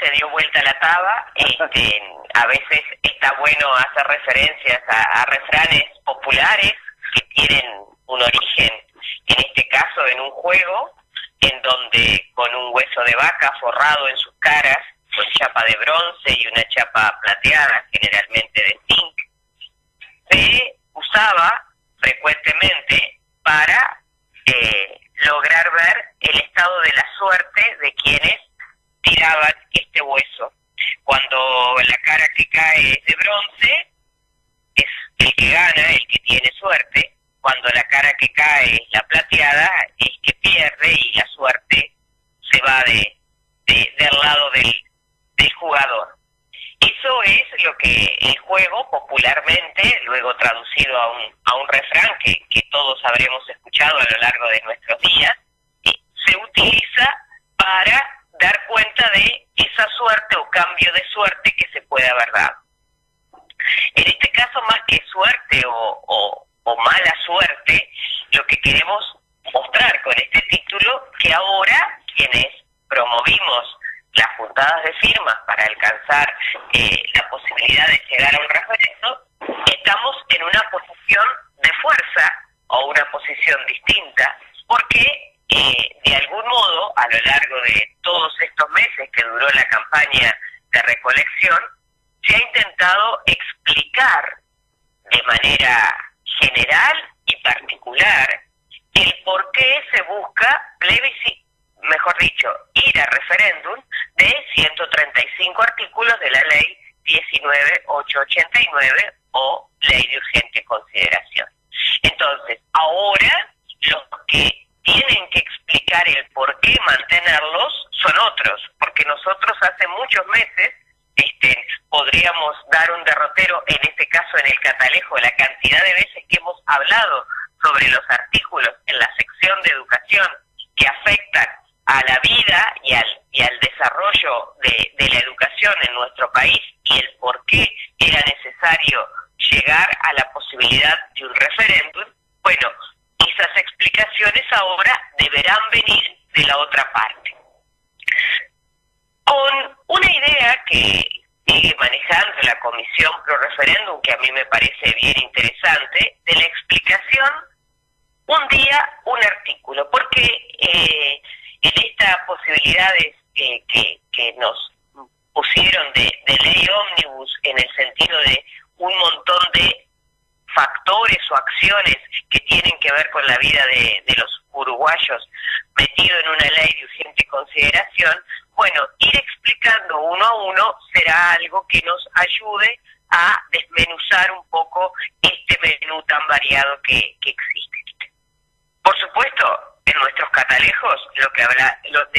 se dio vuelta la taba. A veces está bueno hacer referencias a refranes populares que tienen un origen, en este caso en un juego, en donde con un hueso de vaca forrado en sus caras, con chapa de bronce y una chapa plateada, generalmente de zinc, se usaba frecuentemente para lograr ver el estado de la suerte de quienes tiraban este hueso. Cuando la cara que cae es de bronce, es el que gana, el que tiene suerte. Cuando la cara que cae es la plateada, el que pierde, y la suerte se va del lado del jugador. Eso es lo que el juego popularmente, luego traducido a un refrán que todos habremos escuchado a lo largo de nuestros días, se utiliza para dar cuenta de esa suerte o cambio de suerte que se puede haber dado. En este caso, más que suerte o mala suerte, lo que queremos mostrar con este título, que ahora quienes promovimos las juntadas de firmas para alcanzar la posibilidad de llegar a un referendo, estamos en una posición de fuerza o una posición distinta, porque de algún modo, a lo largo de todos estos meses que duró la campaña de recolección, se ha intentado explicar de manera general y particular el por qué se busca ir a referéndum de 135 artículos de la ley 19.889 o ley de urgente consideración. Entonces, ahora los que tienen que explicar el por qué mantenerlos son otros, porque nosotros hace muchos meses podríamos dar un derrotero, en este caso en el catalejo, la cantidad de veces que hemos hablado sobre los artículos en la sección de educación que afectan a la vida y al desarrollo de la educación en nuestro país, y el por qué era necesario llegar a la posibilidad de un referéndum. Bueno, esas explicaciones ahora deberán venir de la otra parte, con una idea que sigue manejando la Comisión Pro Referéndum, que a mí me parece bien interesante, de la explicación un día, un artículo, porque en estas posibilidades que nos pusieron de ley ómnibus, en el sentido de un montón de factores o acciones que tienen que ver con la vida de los uruguayos metido en una ley de urgente consideración, bueno, ir explicando uno a uno será algo que nos ayude a desmenuzar un poco este menú tan variado que existe. Por supuesto, en nuestros catalejos de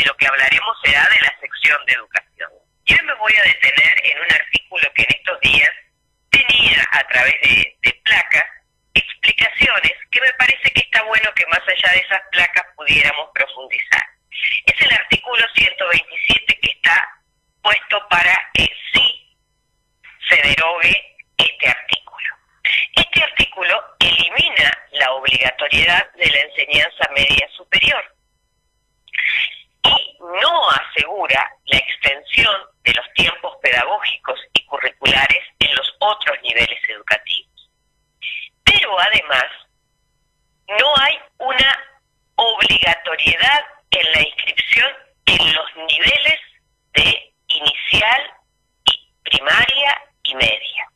lo que hablaremos será de la sección de educación. Yo me voy a detener en un artículo que en estos días tenía a través de placas explicaciones que me parece que está bueno que más allá de esas placas pudiéramos profundizar. Es el artículo 127 que está puesto para que sí se derogue este artículo. Este artículo elimina la obligatoriedad de la enseñanza media superior y no asegura la extensión de los tiempos pedagógicos y curriculares en los otros niveles educativos. Pero además, no hay una obligatoriedad en la inscripción en los niveles de inicial, primaria y media.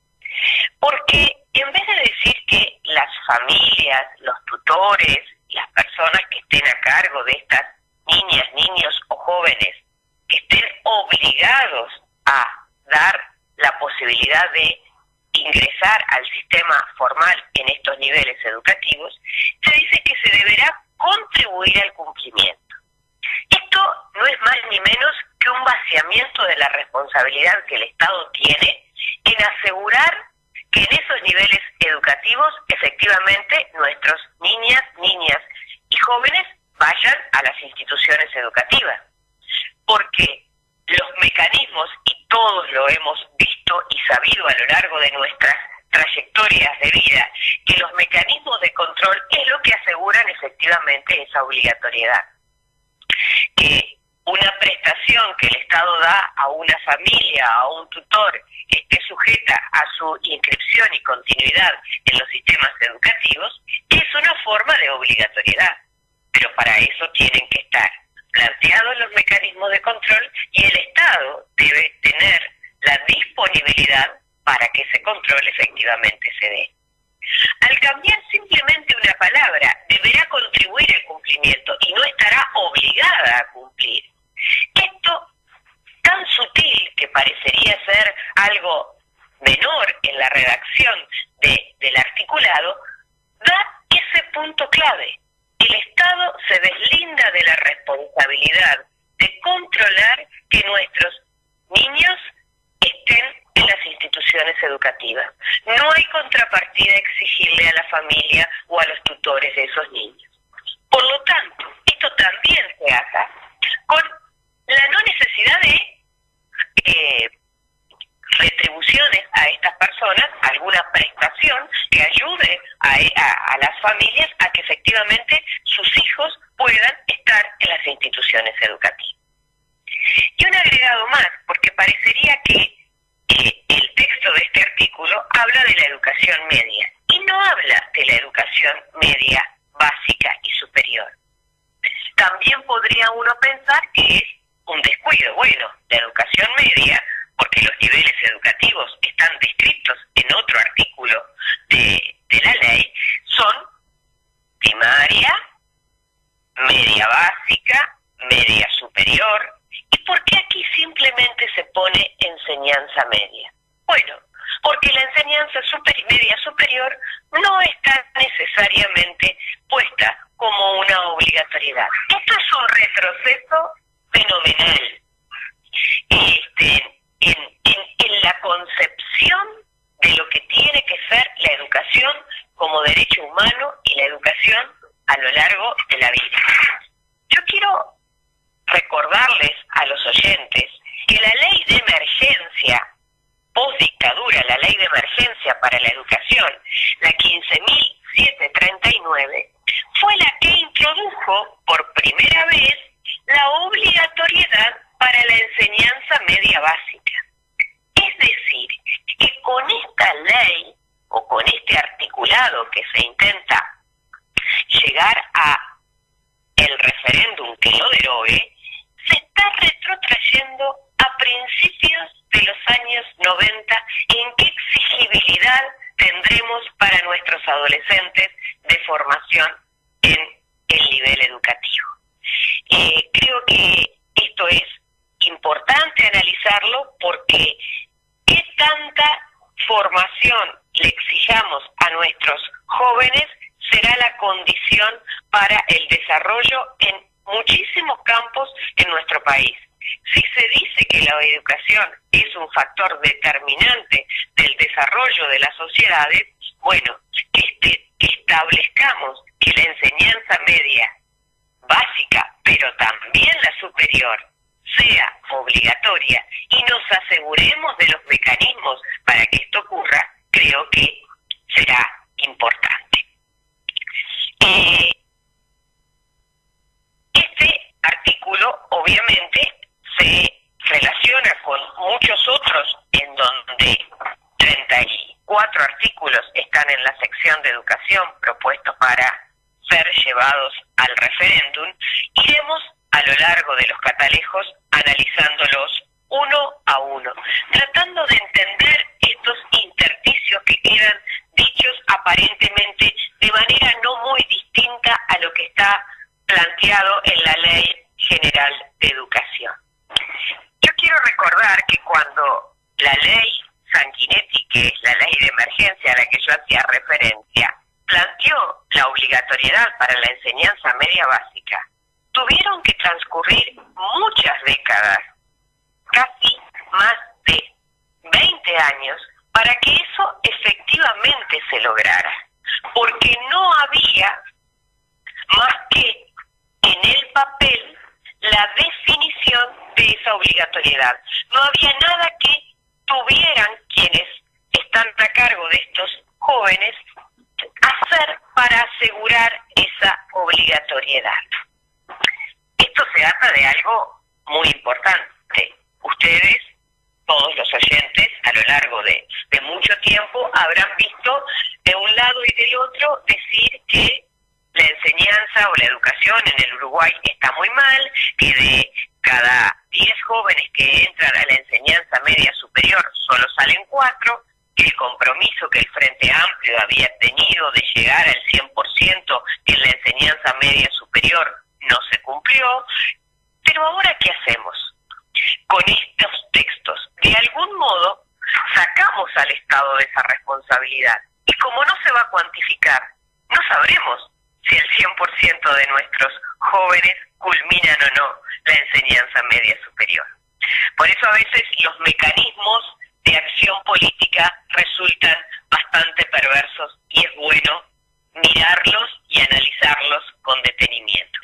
Porque en vez de decir que las familias, los tutores, las personas que estén a cargo de estas niñas, niños o jóvenes, que estén obligados a dar la posibilidad de ingresar al sistema formal en estos niveles educativos, se dice que se deberá contribuir al cumplimiento. Esto no es más ni menos que un vaciamiento de la responsabilidad que el Estado tiene en asegurar que en esos niveles educativos efectivamente nuestros niñas y jóvenes vayan a las instituciones educativas. Porque los mecanismos, y todos lo hemos visto y sabido a lo largo de nuestras trayectorias de vida, que los mecanismos de control es lo que aseguran efectivamente esa obligatoriedad. una prestación que el Estado da a una familia, a un tutor, que esté sujeta a su inscripción y continuidad en los sistemas educativos, es una forma de obligatoriedad. Pero para eso tienen que estar planteados los mecanismos de control y el Estado debe tener la disponibilidad para que ese control efectivamente se dé. Al cambiar simplemente una palabra, deberá contribuir al cumplimiento y no estará obligada a cumplir. Esto, tan sutil que parecería ser algo menor en la redacción del articulado, da ese punto clave. El Estado se deslinda de la responsabilidad de controlar que nuestros niños estén en las instituciones educativas. No hay contrapartida a exigirle a la familia o a los tutores de esos niños. Por lo tanto, esto también se ata con la no necesidad de retribuciones a estas personas, alguna prestación que ayude a las familias a que efectivamente sus hijos puedan estar en las instituciones educativas. Y un agregado más, porque parecería que el texto de este artículo habla de la educación media y no habla de la educación media básica y superior. También podría uno pensar que es un descuido. Bueno, la educación media, porque los niveles educativos están descritos en otro artículo de la ley, son primaria, media básica, media superior. ¿Y por qué aquí simplemente se pone enseñanza media? Bueno, porque la enseñanza media superior no está necesariamente puesta como una obligatoriedad. Esto es un retroceso fenomenal en la concepción de lo que tiene que ser la educación como derecho humano y la educación a lo largo de la vida. Yo quiero recordarles a los oyentes que la ley de emergencia post-dictadura, la ley de emergencia para la educación, la 15.739, fue la que introdujo por primera vez la obligatoriedad para la enseñanza media básica. Es decir, que con esta ley o con este articulado que se intenta llegar a el referéndum que lo derogue, se está retrotrayendo a principios de los años 90 en qué exigibilidad tendremos para nuestros adolescentes de formación en el nivel educativo. Creo que esto es importante analizarlo porque qué tanta formación le exijamos a nuestros jóvenes será la condición para el desarrollo en muchísimos campos en nuestro país. Si se dice que la educación es un factor determinante del desarrollo de las sociedades, bueno, que establezcamos que la enseñanza media básica, pero también la superior, sea obligatoria y nos aseguremos de los mecanismos para que esto ocurra, creo que será importante. Este artículo obviamente se relaciona con muchos otros en donde 34 artículos están en la sección de educación propuestos para ser llevados al referéndum. Iremos a lo largo de los catalejos analizándolos uno a uno, tratando de entender estos intersticios que quedan dichos aparentemente de manera no muy distinta a lo que está planteado en la Ley General de Educación. Yo quiero recordar que cuando la Ley Sanguinetti, que es la ley de emergencia a la que yo hacía referencia, planteó la obligatoriedad para la enseñanza media básica, tuvieron que transcurrir muchas décadas, casi más de 20 años, para que eso efectivamente se lograra, porque no había más que en el papel la definición de esa obligatoriedad. No había nada que tuvieran quienes están a cargo de estos jóvenes hacer para asegurar esa obligatoriedad. Esto se trata de algo muy importante. Ustedes, todos los oyentes, a lo largo de mucho tiempo, habrán visto de un lado y del otro decir que la enseñanza o la educación en el Uruguay está muy mal, que de cada 10 jóvenes que entran a la enseñanza media superior solo salen 4, que el compromiso que el Frente Amplio había tenido de llegar al 100% en la enseñanza media superior no se cumplió. Pero ahora, ¿qué hacemos? Con estos textos, de algún modo, sacamos al Estado de esa responsabilidad. Y como no se va a cuantificar, no sabremos si el 100% de nuestros jóvenes culminan o no la enseñanza media superior. Por eso a veces los mecanismos de acción política resultan bastante perversos y es bueno mirarlos y analizarlos con detenimiento.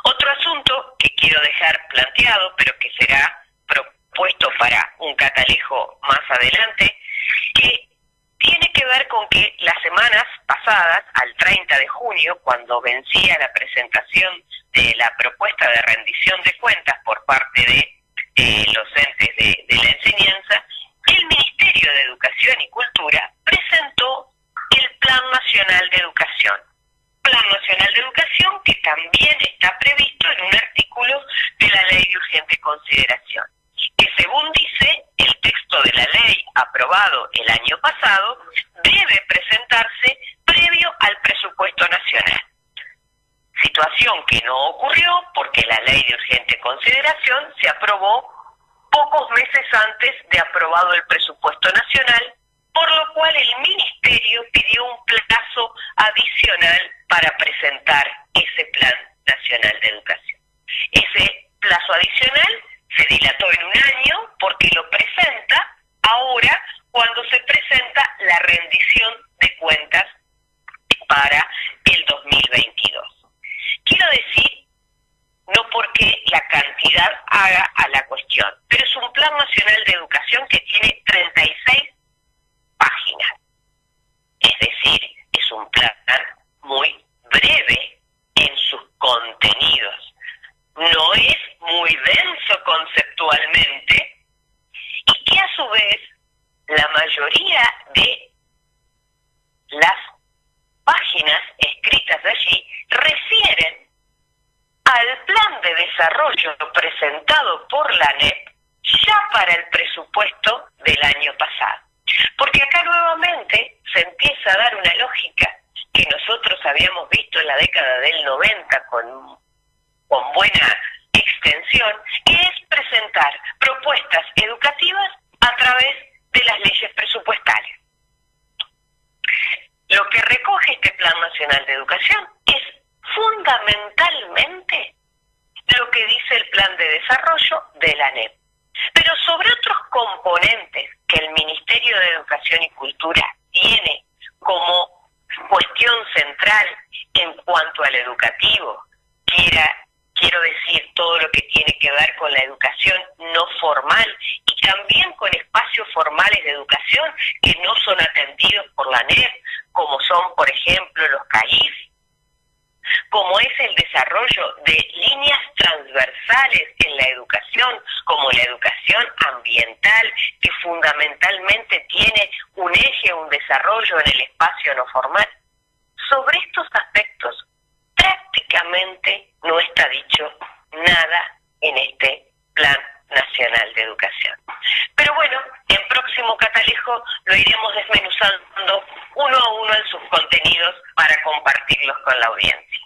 Otro asunto que quiero dejar planteado, pero que será propuesto para un catalejo más adelante, que tiene que ver con que las semanas pasadas, al 30 de junio, cuando vencía la presentación de la propuesta de rendición de cuentas por parte de los entes de la enseñanza, el Ministerio de Educación y Cultura presentó el Plan Nacional de Educación. Plan Nacional de Educación que también está previsto en un artículo de la Ley de Urgente Consideración, que según dice el texto de la ley aprobado el año pasado, debe presentarse previo al presupuesto nacional. Situación que no ocurrió porque la Ley de Urgente Consideración se aprobó pocos meses antes de aprobado el presupuesto nacional, por lo cual el Ministerio pidió un plazo adicional para presentar ese Plan Nacional de Educación. Ese plazo adicional se dilató en un año porque lo presenta ahora cuando se presenta la rendición de cuentas para el 2022. Quiero decir, no porque la cantidad haga a la cuestión, pero es un Plan Nacional de Educación que tiene 36 páginas. Es decir, es un plan muy breve en sus contenidos. No es muy denso conceptualmente y que a su vez la mayoría de las páginas escritas allí refieren al plan de desarrollo presentado por la ANEP ya para el presupuesto del año pasado. Porque acá nuevamente se empieza a dar una lógica que nosotros habíamos visto en la década del 90 con buena extensión, que es presentar propuestas educativas a través de las leyes presupuestarias. Lo que recoge este Plan Nacional de Educación es fundamentalmente lo que dice el Plan de Desarrollo de la ANEP. Pero sobre otros componentes que el Ministerio de Educación y Cultura tiene como cuestión central en cuanto al educativo, quiero decir todo lo que tiene que ver con la educación no formal y también con espacios formales de educación que no son atendidos por la ANEP, como son, por ejemplo, los CAIF, como es el desarrollo de líneas transversales en la educación, como la educación ambiental, que fundamentalmente tiene un eje, un desarrollo en el espacio no formal. Sobre estos aspectos prácticamente no está dicho nada en este Plan Nacional de Educación. Pero bueno, en próximo catalejo lo iremos desmenuzando uno a uno en sus contenidos para compartirlos con la audiencia.